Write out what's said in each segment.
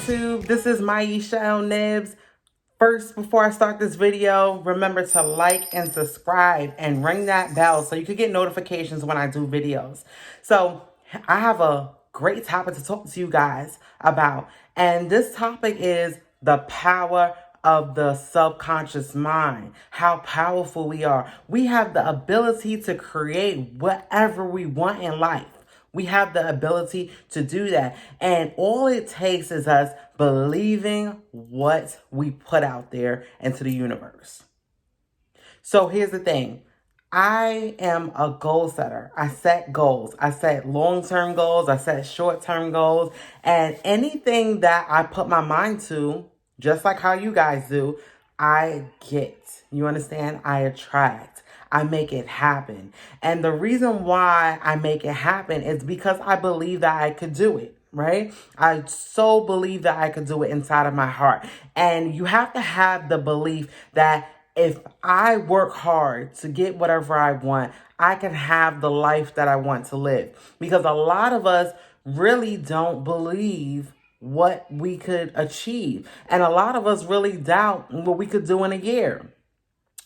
YouTube? This is Maisha L. Nibs. First, before I start this video, remember to like and subscribe and ring that bell so you can get notifications when I do videos. So I have a great topic to talk to you guys about. And this topic is the power of the subconscious mind, how powerful we are. We have the ability to create whatever we want in life. We have the ability to do that. And all it takes is us believing what we put out there into the universe. So here's the thing. I am a goal setter. I set goals. I set long-term goals. I set short-term goals. And anything that I put my mind to, just like how you guys do, I get. You understand? I attract. I make it happen. And the reason why I make it happen is because I believe that I could do it, right? I so believe that I could do it inside of my heart. And you have to have the belief that if I work hard to get whatever I want, I can have the life that I want to live. Because a lot of us really don't believe what we could achieve. And a lot of us really doubt what we could do in a year.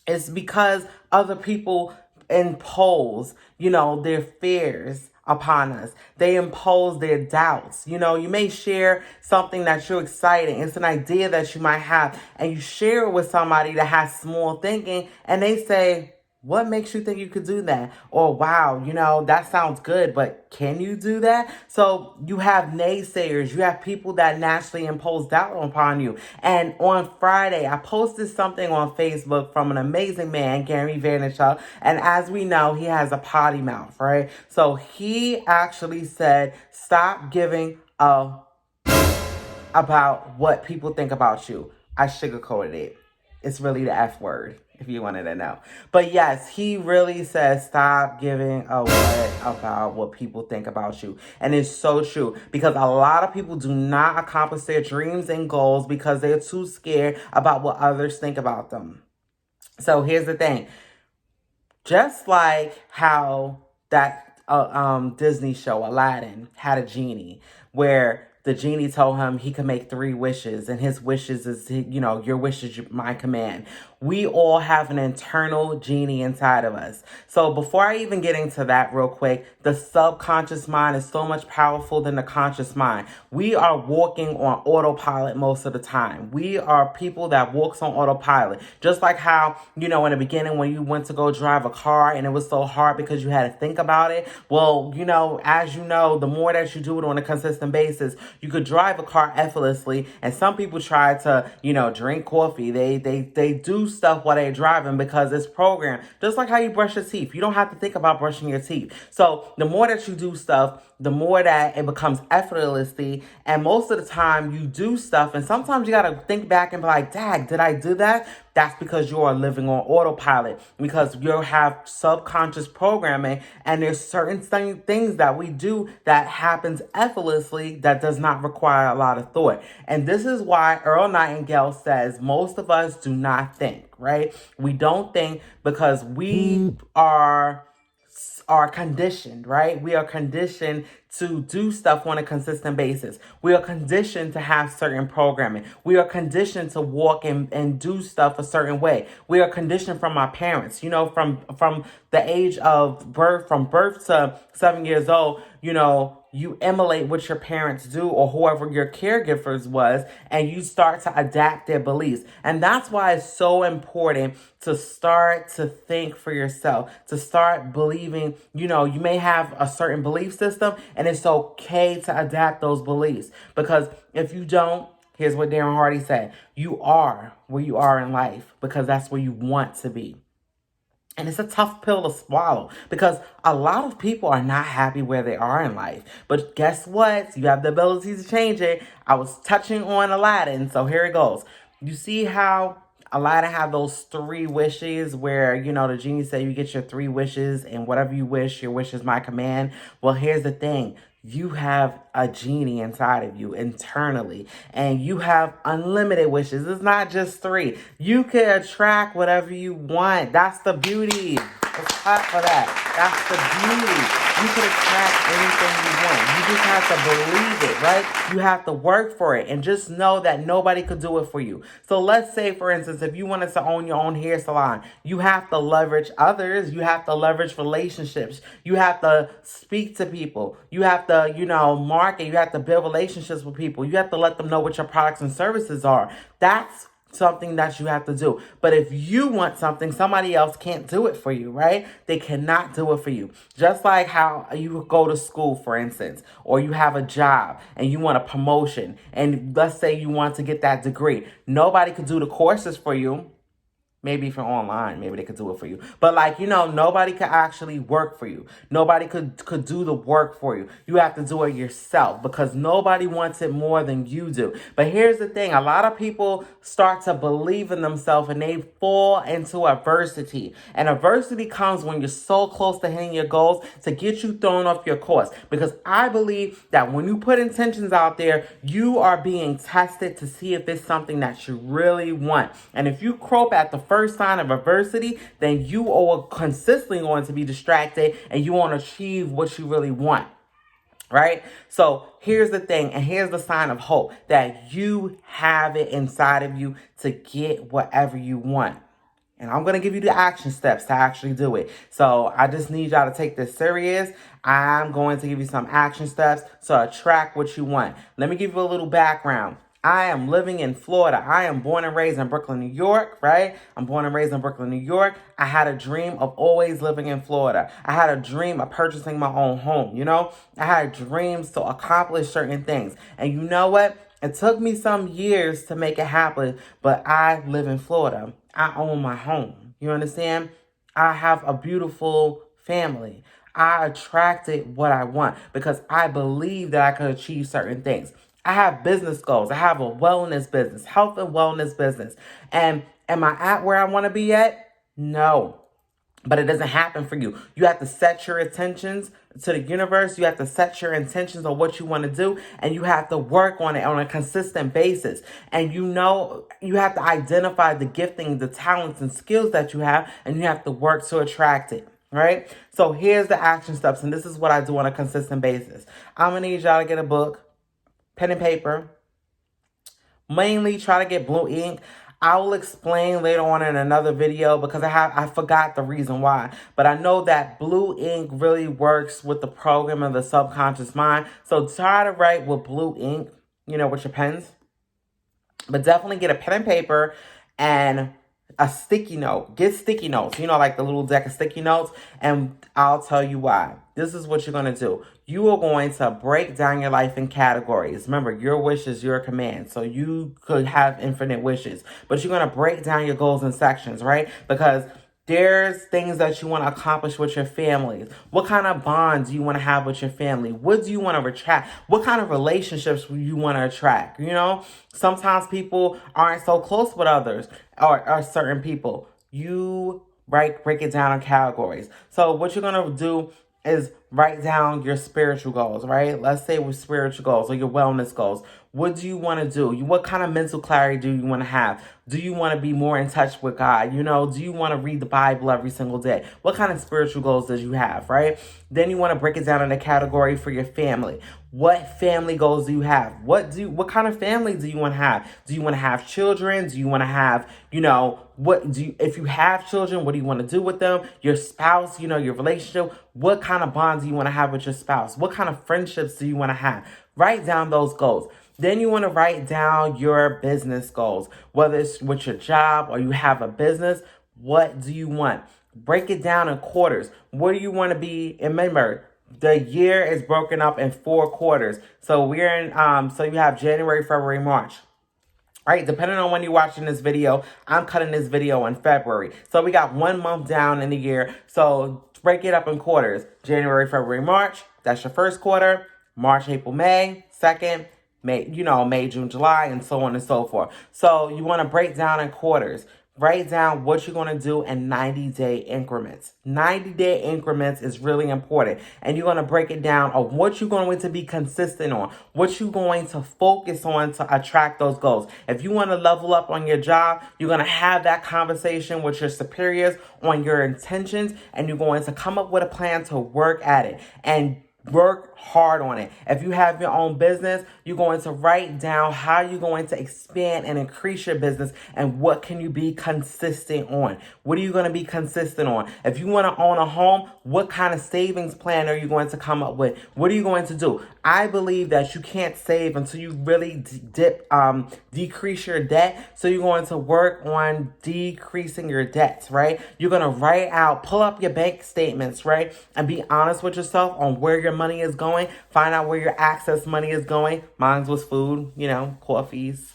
It's because other people impose, their fears upon us. They impose their doubts. You may share something that you're exciting. It's an idea that you might have, and you share it with somebody that has small thinking, and they say, what makes you think you could do that? Or, wow, that sounds good, but can you do that? So you have naysayers. You have people that naturally impose doubt upon you. And on Friday, I posted something on Facebook from an amazing man, Gary Vaynerchuk. And as we know, he has a potty mouth, right? So he actually said, stop giving about what people think about you. I sugarcoated it. It's really the F word, if you wanted to know. But yes, he really says stop giving a what about what people think about you. And it's so true, because a lot of people do not accomplish their dreams and goals because they're too scared about what others think about them. So here's the thing. Just like how that Disney show, Aladdin, had a genie, where the genie told him he could make 3 wishes, and his wishes is, your wish is my command. We all have an internal genie inside of us. So before I even get into that real quick, the subconscious mind is so much powerful than the conscious mind. We are walking on autopilot most of the time. We are people that walks on autopilot. Just like how, in the beginning when you went to go drive a car and it was so hard because you had to think about it. Well, as you know, the more that you do it on a consistent basis, you could drive a car effortlessly. And some people try to, drink coffee. They do stuff while they're driving because it's programmed. Just like how you brush your teeth. You don't have to think about brushing your teeth. So the more that you do stuff, the more that it becomes effortlessly. And most of the time you do stuff, and sometimes you got to think back and be like, dang, did I do that? That's because you are living on autopilot, because you have subconscious programming, and there's certain things that we do that happens effortlessly that does not require a lot of thought. And this is why Earl Nightingale says most of us do not think, right? We don't think because we are conditioned, right? We are conditioned to do stuff on a consistent basis. We are conditioned to have certain programming. We are conditioned to walk and do stuff a certain way. We are conditioned from our parents, from the age of birth, from birth to 7 years old, you emulate what your parents do or whoever your caregivers was, and you start to adapt their beliefs. And that's why it's so important to start to think for yourself, to start believing, you may have a certain belief system, and it's okay to adapt those beliefs. Because if you don't, here's what Darren Hardy said, you are where you are in life because that's where you want to be. And it's a tough pill to swallow because a lot of people are not happy where they are in life. But guess what? You have the ability to change it. I was touching on Aladdin, so here it goes. You see how Aladdin had those 3 wishes where, the genie said you get your 3 wishes, and whatever you wish, your wish is my command. Well, here's the thing. You have a genie inside of you internally, and you have unlimited wishes. It's not just 3. You can attract whatever you want. That's the beauty. Let's clap for that. That's the beauty. You could attract anything you want. You just have to believe it, right? You have to work for it and just know that nobody could do it for you. So let's say, for instance, if you wanted to own your own hair salon, you have to leverage others. You have to leverage relationships. You have to speak to people. You have to, market. You have to build relationships with people. You have to let them know what your products and services are. That's something that you have to do. But if you want something, somebody else can't do it for you, right? They cannot do it for you. Just like how you go to school, for instance, or you have a job and you want a promotion, and let's say you want to get that degree. Nobody could do the courses for you. Maybe from online, maybe they could do it for you. But nobody could actually work for you. Nobody could do the work for you. You have to do it yourself because nobody wants it more than you do. But here's the thing. A lot of people start to believe in themselves and they fall into adversity. And adversity comes when you're so close to hitting your goals to get you thrown off your course. Because I believe that when you put intentions out there, you are being tested to see if it's something that you really want. And if you croak at the first sign of adversity, then you are consistently going to be distracted and you won't achieve what you really want. Right? So here's the thing, and here's the sign of hope that you have it inside of you to get whatever you want. And I'm going to give you the action steps to actually do it. So I just need y'all to take this serious. I'm going to give you some action steps to attract what you want. Let me give you a little background. I am living in Florida. I am born and raised in Brooklyn, New York, right? I'm born and raised in Brooklyn, New York. I had a dream of always living in Florida. I had a dream of purchasing my own home, I had dreams to accomplish certain things. And you know what? It took me some years to make it happen, but I live in Florida. I own my home. You understand? I have a beautiful family. I attracted what I want because I believe that I could achieve certain things. I have business goals. I have a wellness business, health and wellness business. And am I at where I want to be at? No. But it doesn't happen for you. You have to set your intentions to the universe. You have to set your intentions on what you want to do. And you have to work on it on a consistent basis. And you have to identify the gifting, the talents and skills that you have. And you have to work to attract it. Right? So here's the action steps. And this is what I do on a consistent basis. I'm going to need y'all to get a book, pen and paper. Mainly try to get blue ink. I will explain later on in another video because I forgot the reason why. But I know that blue ink really works with the program of the subconscious mind. So try to write with blue ink, with your pens. But definitely get a pen and paper and a sticky note. Get sticky notes, like the little deck of sticky notes. And I'll tell you why. This is what you're going to do. You are going to break down your life in categories. Remember, your wish is your command. So you could have infinite wishes. But you're going to break down your goals in sections, right? Because there's things that you want to accomplish with your family. What kind of bonds do you want to have with your family? What do you want to attract? What kind of relationships do you want to attract? Sometimes people aren't so close with others or certain people. You break it down in categories. So what you're going to do is write down your spiritual goals, right? Let's say with spiritual goals or your wellness goals. What do you want to do? What kind of mental clarity do you want to have? Do you want to be more in touch with God? Do you want to read the Bible every single day? What kind of spiritual goals does you have, right? Then you want to break it down in a category for your family. What family goals do you have? What kind of family do you want to have? Do you want to have children? Do you want to have, if you have children, what do you want to do with them? Your spouse, your relationship, what kind of bonds do you want to have with your spouse? What kind of friendships do you want to have? Write down those goals. Then you want to write down your business goals, whether it's with your job or you have a business. What do you want? Break it down in quarters. What do you want to be? And remember, the year is broken up in 4 quarters. So we're in, so you have January, February, March. Right, depending on when you're watching this video, I'm cutting this video in February. So we got 1 month down in the year. So break it up in quarters. January, February, March. That's your first quarter. March, April, May. Second, May, May, June, July, and so on and so forth. So you want to break down in quarters. Write down what you're going to do in 90-day increments. 90-day increments is really important. And you're going to break it down of what you're going to be consistent on, what you're going to focus on to attract those goals. If you want to level up on your job, you're going to have that conversation with your superiors on your intentions, and you're going to come up with a plan to work at it and work hard on it. If you have your own business, you're going to write down how you're going to expand and increase your business and what can you be consistent on. What are you going to be consistent on? If you want to own a home, what kind of savings plan are you going to come up with? What are you going to do? I believe that you can't save until you really decrease your debt. So you're going to work on decreasing your debts, right? You're going to write out, pull up your bank statements, right? And be honest with yourself on where your money is going. Find out where your access money is going. Mine was food, coffees,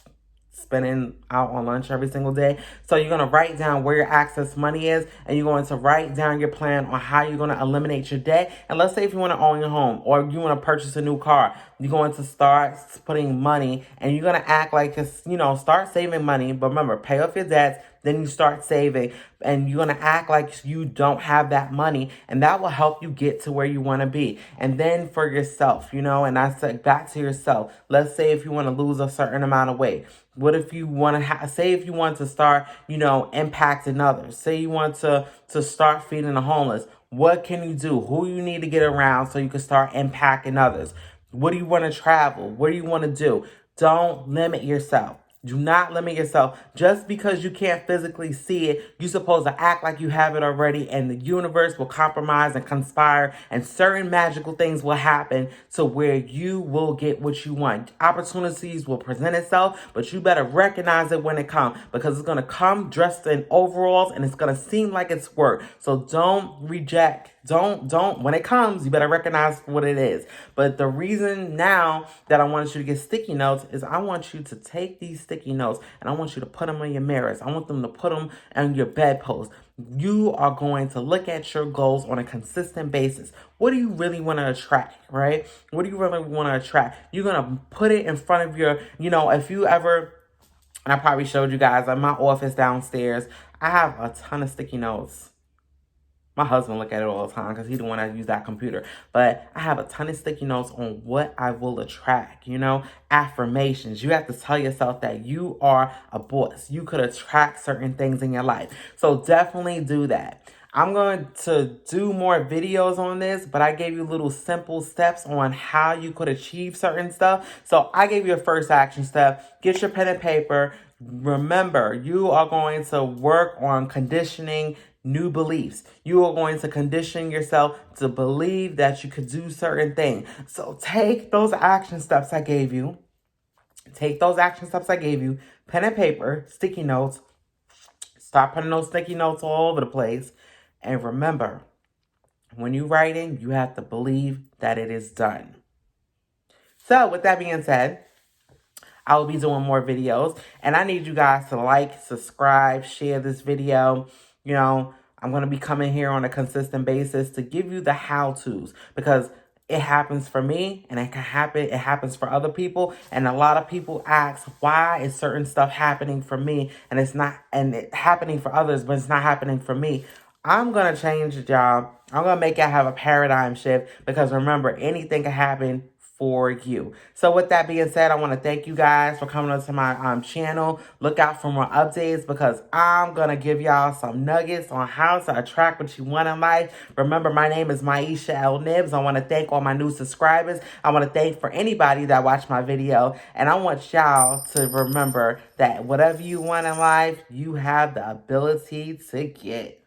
spending out on lunch every single day. So you're going to write down where your access money is, and you're going to write down your plan on how you're going to eliminate your debt. And let's say if you want to own your home or you want to purchase a new car, you're going to start putting money, and you're going to act like it's, start saving money. But remember, pay off your debts. Then you start saving, and you're going to act like you don't have that money, and that will help you get to where you want to be. And then for yourself, and I said back to yourself, let's say if you want to lose a certain amount of weight. What if you want to say if you want to start, impacting others? Say you want to start feeding the homeless. What can you do? Who you need to get around so you can start impacting others? What do you want to travel? What do you want to do? Don't limit yourself. Do not limit yourself. Just because you can't physically see it, you're supposed to act like you have it already, and the universe will compromise and conspire, and certain magical things will happen to where you will get what you want. Opportunities will present itself, but you better recognize it when it comes, because it's going to come dressed in overalls, and it's going to seem like it's work. So don't reject. When it comes, you better recognize what it is. But the reason now that I want you to get sticky notes is I want you to take these sticky notes and I want you to put them on your mirrors. I want them to put them on your bedpost. You are going to look at your goals on a consistent basis. What do you really want to attract, right? What do you really want to attract? You're going to put it in front of your, if you ever, and I probably showed you guys in my office downstairs, I have a ton of sticky notes. My husband look at it all the time because he's the one that use that computer. But I have a ton of sticky notes on what I will attract, affirmations. You have to tell yourself that you are a boss. You could attract certain things in your life. So definitely do that. I'm going to do more videos on this, but I gave you little simple steps on how you could achieve certain stuff. So I gave you a first action step. Get your pen and paper. Remember, you are going to work on conditioning new beliefs. You are going to condition yourself to believe that you could do certain things. So take those action steps I gave you. Pen and paper, sticky notes. Start putting those sticky notes all over the place. And remember, when you're writing, you have to believe that it is done. So with that being said, I will be doing more videos. And I need you guys to like, subscribe, share this video. I'm going to be coming here on a consistent basis to give you the how-tos, because it happens for me and it happens for other people. And a lot of people ask, why is certain stuff happening for me and it's happening for others, but it's not happening for me? I'm going to change the job. I'm going to make it have a paradigm shift, because remember, anything can happen for you. So with that being said, I want to thank you guys for coming onto my channel. Look out for more updates, because I'm going to give y'all some nuggets on how to attract what you want in life. Remember, my name is Maisha L. Nibs. I want to thank all my new subscribers. I want to thank for anybody that watched my video. And I want y'all to remember that whatever you want in life, you have the ability to get.